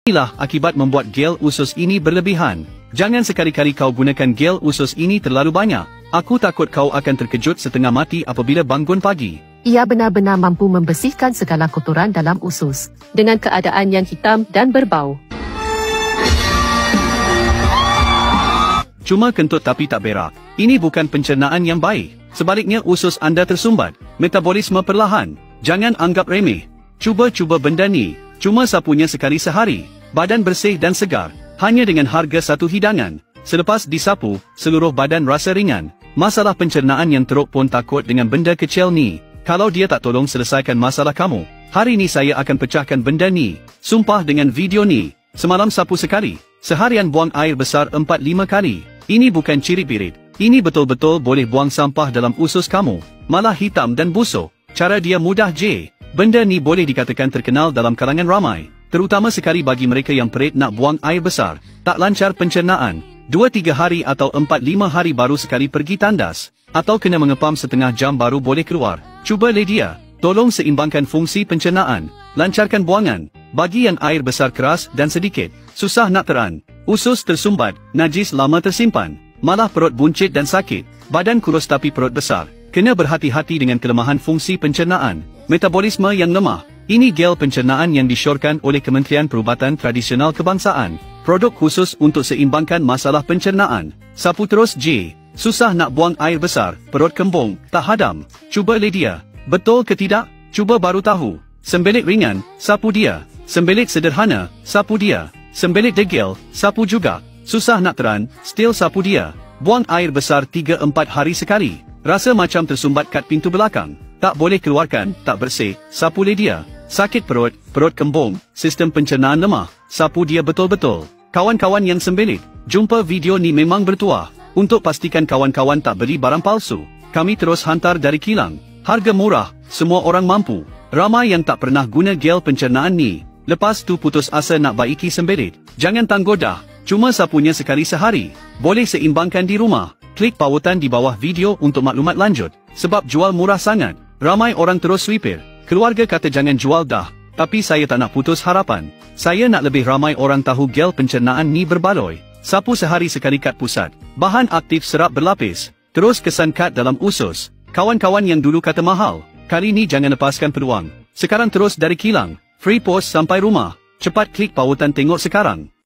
Inilah akibat membuat gel usus ini berlebihan. Jangan sekali-kali kau gunakan gel usus ini terlalu banyak. Aku takut kau akan terkejut setengah mati apabila bangun pagi. Ia benar-benar mampu membersihkan segala kotoran dalam usus dengan keadaan yang hitam dan berbau. Cuma kentut tapi tak berak. Ini bukan pencernaan yang baik. Sebaliknya usus anda tersumbat. Metabolisme perlahan. Jangan anggap remeh. Cuba benda ni. Cuma sapunya sekali sehari. Badan bersih dan segar. Hanya dengan harga satu hidangan. Selepas disapu, seluruh badan rasa ringan. Masalah pencernaan yang teruk pun takut dengan benda kecil ni. Kalau dia tak tolong selesaikan masalah kamu, hari ni saya akan pecahkan benda ni. Sumpah dengan video ni. Semalam sapu sekali. Seharian buang air besar 4-5 kali. Ini bukan cirit-birit. Ini betul-betul boleh buang sampah dalam usus kamu. Malah hitam dan busuk. Cara dia mudah je. Benda ni boleh dikatakan terkenal dalam kalangan ramai. Terutama sekali bagi mereka yang perit nak buang air besar. Tak lancar pencernaan. 2-3 hari atau 4-5 hari baru sekali pergi tandas. Atau kena mengepam setengah jam baru boleh keluar. Cuba Lydia. Tolong seimbangkan fungsi pencernaan. Lancarkan buangan. Bagi yang air besar keras dan sedikit. Susah nak teran. Usus tersumbat. Najis lama tersimpan. Malah perut buncit dan sakit. Badan kurus tapi perut besar. Kena berhati-hati dengan kelemahan fungsi pencernaan. Metabolisme yang lemah. Ini gel pencernaan yang disyorkan oleh Kementerian Perubatan Tradisional Kebangsaan. Produk khusus untuk seimbangkan masalah pencernaan. Sapu terus je. Susah nak buang air besar. Perut kembung. Tak hadam. Cuba Lydia. Betul ke tidak? Cuba baru tahu. Sembelit ringan. Sapu dia. Sembelit sederhana. Sapu dia. Sembelit degil. Sapu juga. Susah nak teran. Still sapu dia. Buang air besar 3-4 hari sekali. Rasa macam tersumbat kat pintu belakang. Tak boleh keluarkan. Tak bersih. Sapu Lydia. Sakit perut. Perut kembung. Sistem pencernaan lemah. Sapu dia betul-betul. Kawan-kawan yang sembelit. Jumpa video ni memang bertuah. Untuk pastikan kawan-kawan tak beli barang palsu, kami terus hantar dari kilang. Harga murah. Semua orang mampu. Ramai yang tak pernah guna gel pencernaan ni. Lepas tu putus asa nak baiki sembelit. Jangan tangguh dah. Cuma sapunya sekali sehari. Boleh seimbangkan di rumah. Klik pautan di bawah video untuk maklumat lanjut. Sebab jual murah sangat. Ramai orang terus sweeper. Keluarga kata jangan jual dah. Tapi saya tak nak putus harapan. Saya nak lebih ramai orang tahu gel pencernaan ni berbaloi. Sapu sehari sekali kat pusat. Bahan aktif serap berlapis. Terus kesan kat dalam usus. Kawan-kawan yang dulu kata mahal. Kali ni jangan lepaskan peluang. Sekarang terus dari kilang. Free post sampai rumah. Cepat klik pautan tengok sekarang.